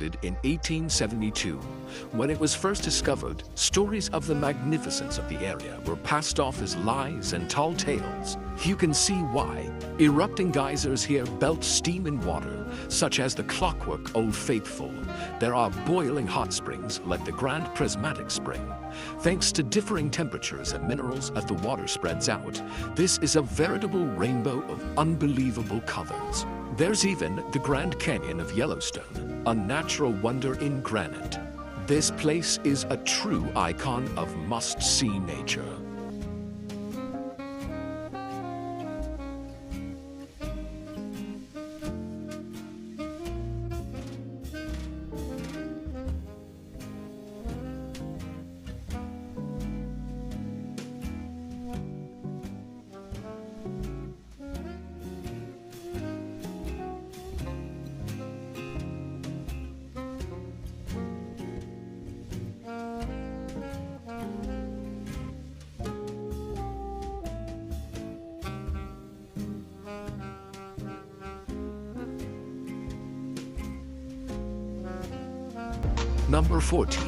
founded in 1872. When it was first discovered, stories of the magnificence of the area were passed off as lies and tall tales. You can see why. Erupting geysers here belt steam and water, such as the clockwork Old Faithful. There are boiling hot springs like the Grand Prismatic Spring. Thanks to differing temperatures and minerals as the water spreads out, this is a veritable rainbow of unbelievable colors. There's even the Grand Canyon of Yellowstone, a natural wonder in granite. This place is a true icon of must-see nature. Number 14.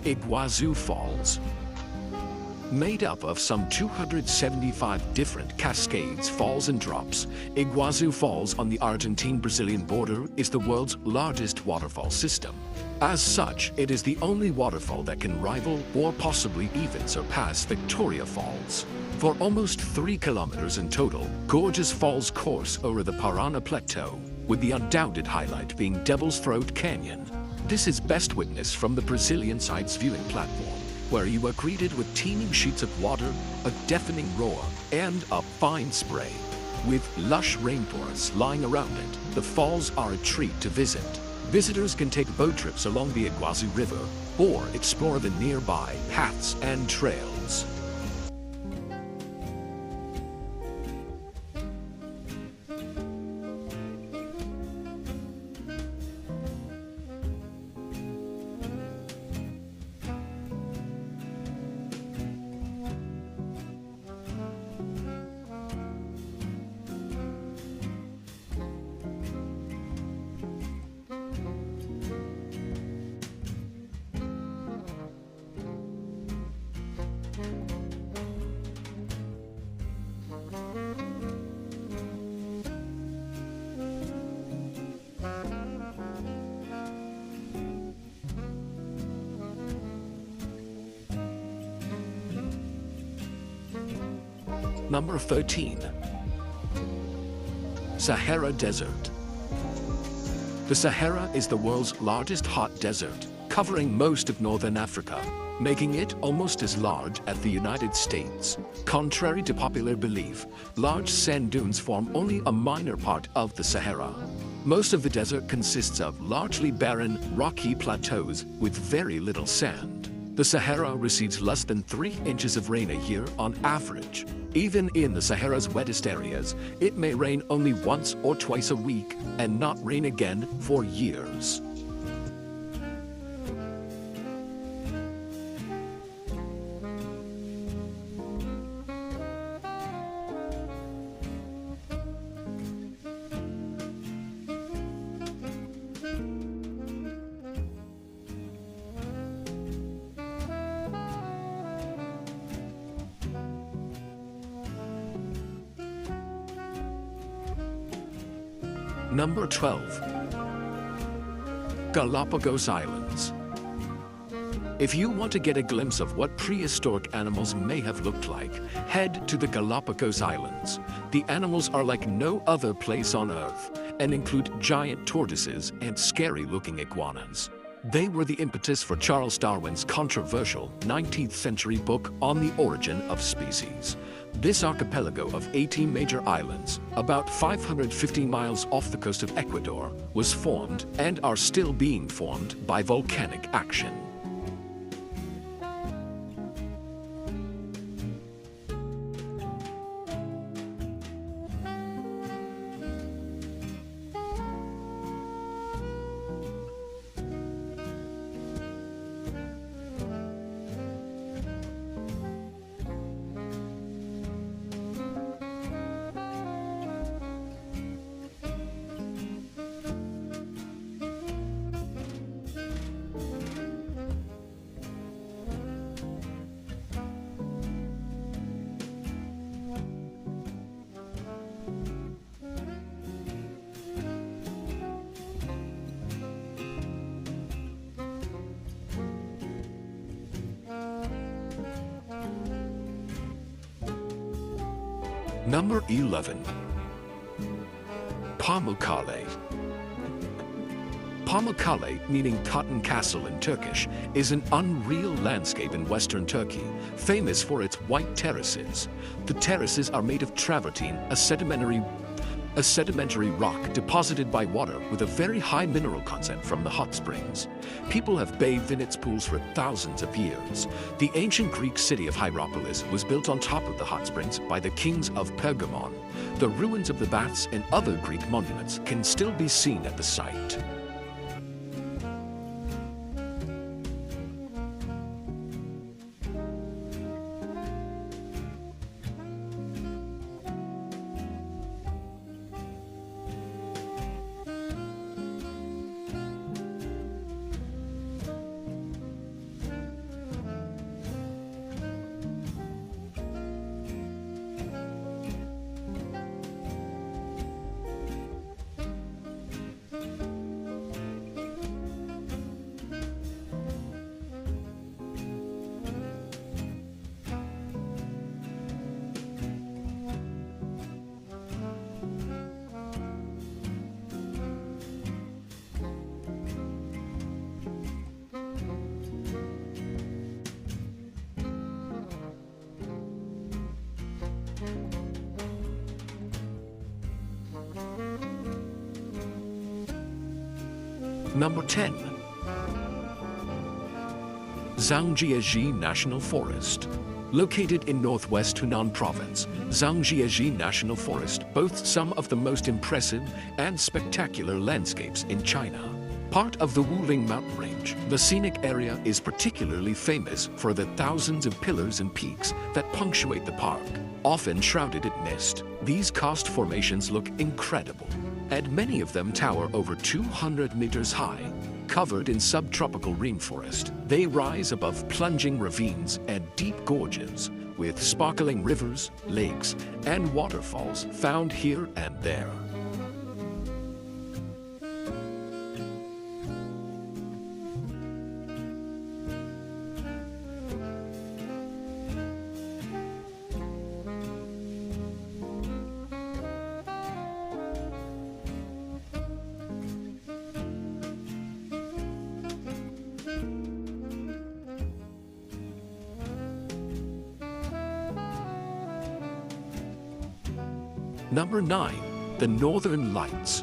Iguazu Falls. Made up of some 275 different cascades, falls and drops, Iguazu Falls on the Argentine-Brazilian border is the world's largest waterfall system. As such, it is the only waterfall that can rival or possibly even surpass Victoria Falls. For almost 3 kilometers in total, gorgeous falls course over the Parana Plateau, with the undoubted highlight being Devil's Throat Canyon. This is best witnessed from the Brazilian side's viewing platform, where you are greeted with teeming sheets of water, a deafening roar, and a fine spray. With lush rainforests lying around it, the falls are a treat to visit. Visitors can take boat trips along the Iguazu River or explore the nearby paths and trails. Number 13. Sahara Desert. The Sahara is the world's largest hot desert, covering most of northern Africa, making it almost as large as the United States. Contrary to popular belief, large sand dunes form only a minor part of the Sahara. Most of the desert consists of largely barren, rocky plateaus with very little sand. The Sahara receives less than 3 inches of rain a year on average. Even in the Sahara's wettest areas, it may rain only once or twice a week and not rain again for years. Number 12. Galapagos Islands. If you want to get a glimpse of what prehistoric animals may have looked like, head to the Galapagos Islands. The animals are like no other place on Earth and include giant tortoises and scary-looking iguanas. They were the impetus for Charles Darwin's controversial 19th century book On the Origin of Species. This archipelago of 18 major islands, about 550 miles off the coast of Ecuador, was formed and are still being formed by volcanic action. Number 11. Pamukkale. Pamukkale, meaning Cotton Castle in Turkish, is an unreal landscape in western Turkey, famous for its white terraces. The terraces are made of travertine, a sedimentary rock deposited by water with a very high mineral content from the hot springs. People have bathed in its pools for thousands of years. The ancient Greek city of Hierapolis was built on top of the hot springs by the kings of Pergamon. The ruins of the baths and other Greek monuments can still be seen at the site. Number 10. Zhangjiajie National Forest. Located in northwest Hunan Province, Zhangjiajie National Forest boasts some of the most impressive and spectacular landscapes in China. Part of the Wuling mountain range, the scenic area is particularly famous for the thousands of pillars and peaks that punctuate the park. Often shrouded in mist, these karst formations look incredible, and many of them tower over 200 meters high. Covered in subtropical rainforest, they rise above plunging ravines and deep gorges, with sparkling rivers, lakes, and waterfalls found here and there. Number 9. The Northern Lights.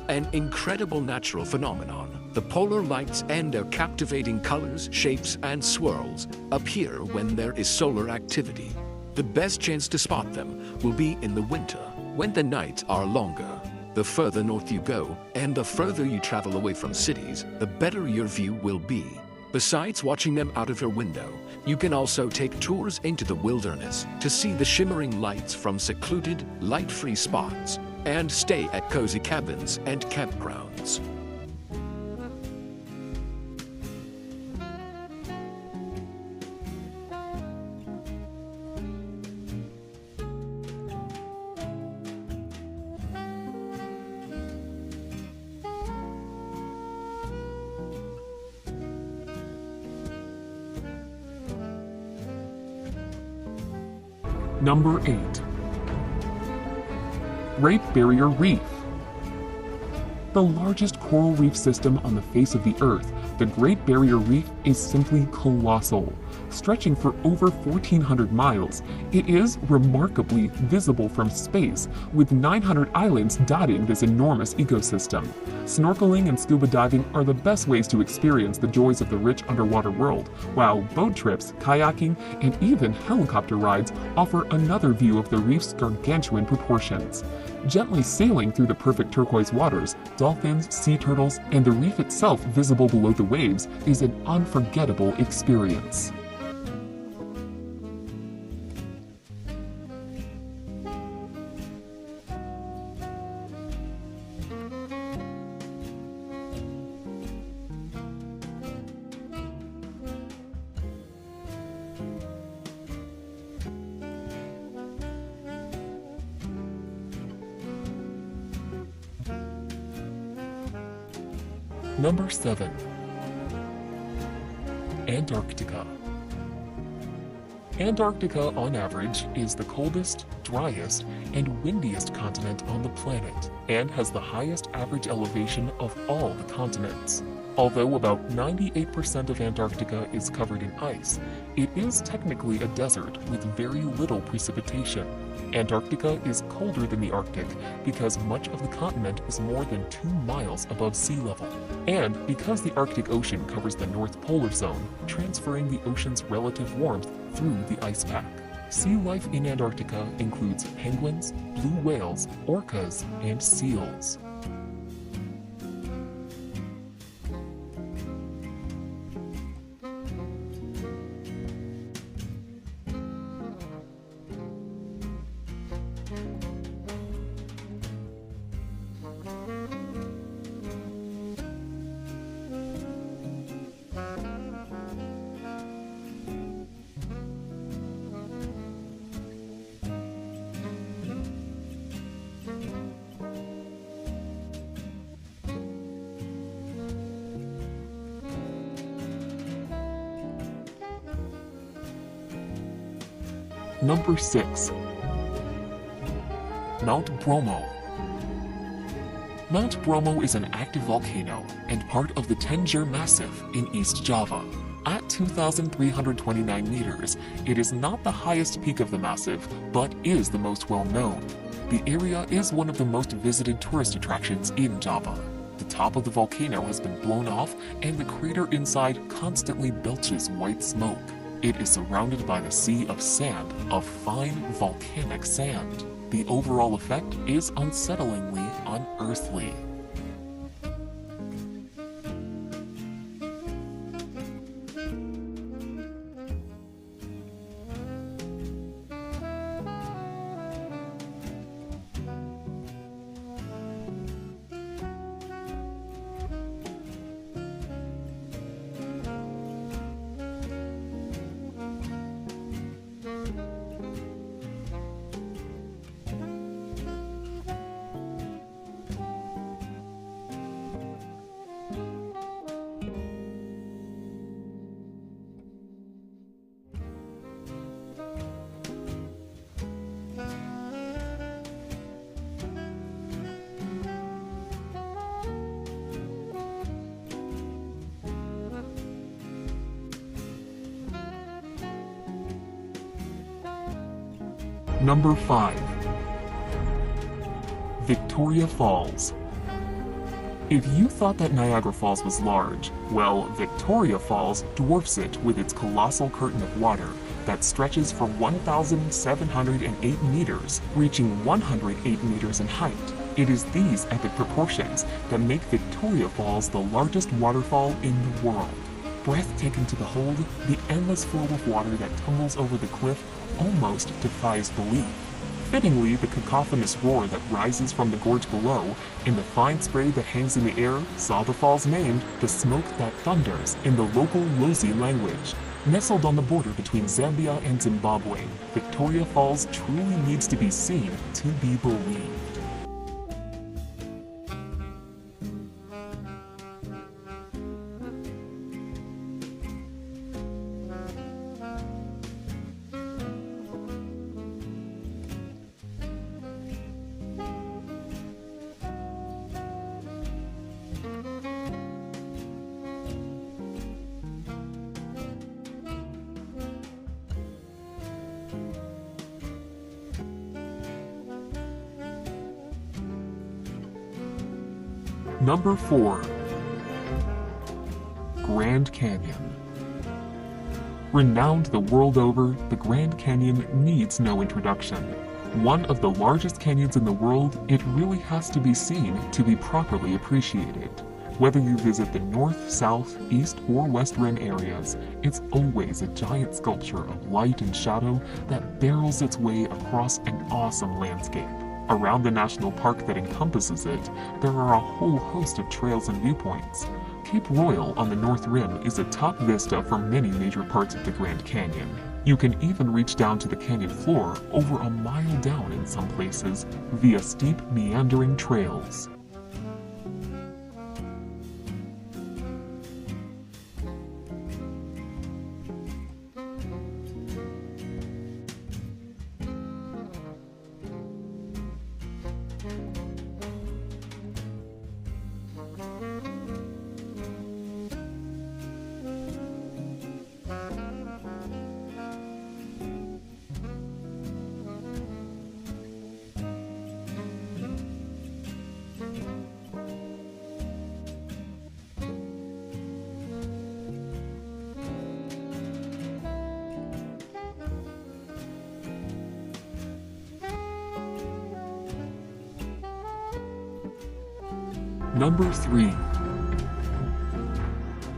An incredible natural phenomenon. The polar lights and their captivating colors, shapes, and swirls appear when there is solar activity. The best chance to spot them will be in the winter, when the nights are longer. The further north you go, and the further you travel away from cities, the better your view will be. Besides watching them out of your window, you can also take tours into the wilderness to see the shimmering lights from secluded, light-free spots, and stay at cozy cabins and campgrounds. Number 8. Great Barrier Reef. The largest coral reef system on the face of the Earth, the Great Barrier Reef is simply colossal. Stretching for over 1,400 miles, it is remarkably visible from space, with 900 islands dotting this enormous ecosystem. Snorkeling and scuba diving are the best ways to experience the joys of the rich underwater world, while boat trips, kayaking, and even helicopter rides offer another view of the reef's gargantuan proportions. Gently sailing through the perfect turquoise waters, dolphins, sea turtles, and the reef itself visible below the waves is an unforgettable experience. Number 7. Antarctica. Antarctica, on average, is the coldest, driest, and windiest continent on the planet, and has the highest average elevation of all the continents. Although about 98% of Antarctica is covered in ice, it is technically a desert with very little precipitation. Antarctica is colder than the Arctic because much of the continent is more than 2 miles above sea level, and because the Arctic Ocean covers the North Polar Zone, transferring the ocean's relative warmth through the ice pack. Sea life in Antarctica includes penguins, blue whales, orcas, and seals. Number 6. Mount Bromo. Mount Bromo is an active volcano and part of the Tengger Massif in East Java. At 2,329 meters, it is not the highest peak of the massif, but is the most well-known. The area is one of the most visited tourist attractions in Java. The top of the volcano has been blown off, and the crater inside constantly belches white smoke. It is surrounded by the sea of sand, of fine volcanic sand. The overall effect is unsettlingly unearthly. Number 5. Victoria Falls. If you thought that Niagara Falls was large, well, Victoria Falls dwarfs it with its colossal curtain of water that stretches for 1,708 meters, reaching 108 meters in height. It is these epic proportions that make Victoria Falls the largest waterfall in the world. Breathtaking to behold, the endless flow of water that tumbles over the cliff almost defies belief. Fittingly, the cacophonous roar that rises from the gorge below and the fine spray that hangs in the air saw the falls named the smoke that thunders in the local Lozi language. Nestled on the border between Zambia and Zimbabwe, Victoria Falls truly needs to be seen to be believed. Number 4. Grand Canyon. Renowned the world over, the Grand Canyon needs no introduction. One of the largest canyons in the world, it really has to be seen to be properly appreciated. Whether you visit the north, south, east, or west rim areas, it's always a giant sculpture of light and shadow that barrels its way across an awesome landscape. Around the national park that encompasses it, there are a whole host of trails and viewpoints. Cape Royal on the North Rim is a top vista for many major parts of the Grand Canyon. You can even reach down to the canyon floor over a mile down in some places via steep, meandering trails. Number 3.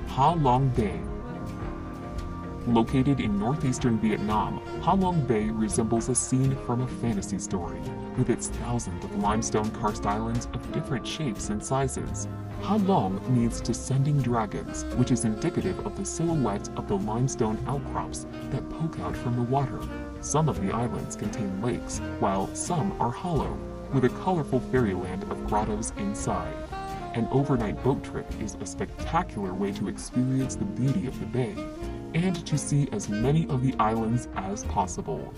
Ha Long Bay. Located in northeastern Vietnam, Ha Long Bay resembles a scene from a fantasy story, with its thousands of limestone karst islands of different shapes and sizes. Ha Long means descending dragons, which is indicative of the silhouette of the limestone outcrops that poke out from the water. Some of the islands contain lakes, while some are hollow, with a colorful fairyland of grottos inside. An overnight boat trip is a spectacular way to experience the beauty of the bay, and to see as many of the islands as possible.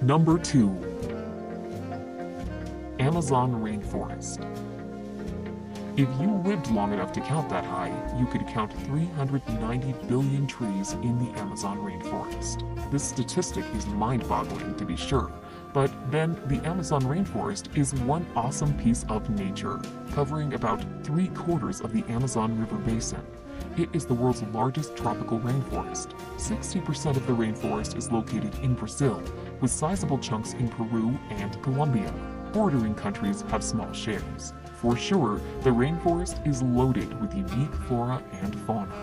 Number 2. Amazon Rainforest. If you lived long enough to count that high, you could count 390 billion trees in the Amazon rainforest. This statistic is mind-boggling, to be sure, but then the Amazon rainforest is one awesome piece of nature, covering about 3/4 of the Amazon River basin. It is the world's largest tropical rainforest. 60% of the rainforest is located in Brazil, with sizable chunks in Peru and Colombia. Bordering countries have small shares. For sure, the rainforest is loaded with unique flora and fauna.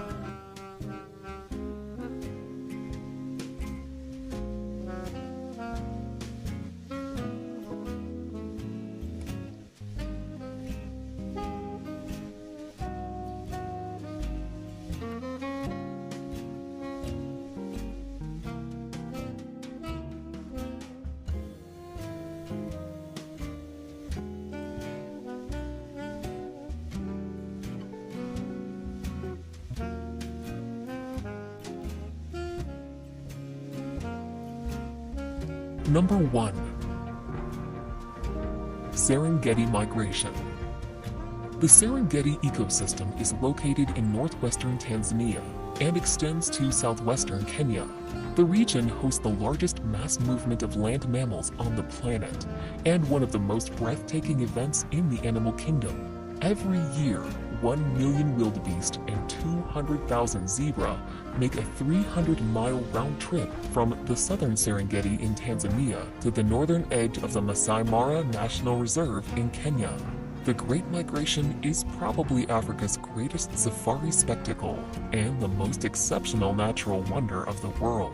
Number 1. Serengeti Migration. The Serengeti ecosystem is located in northwestern Tanzania and extends to southwestern Kenya. The region hosts the largest mass movement of land mammals on the planet and one of the most breathtaking events in the animal kingdom. Every year, 1 million wildebeest and 200,000 zebra make a 300-mile round trip from the southern Serengeti in Tanzania to the northern edge of the Masai Mara National Reserve in Kenya. The Great Migration is probably Africa's greatest safari spectacle and the most exceptional natural wonder of the world.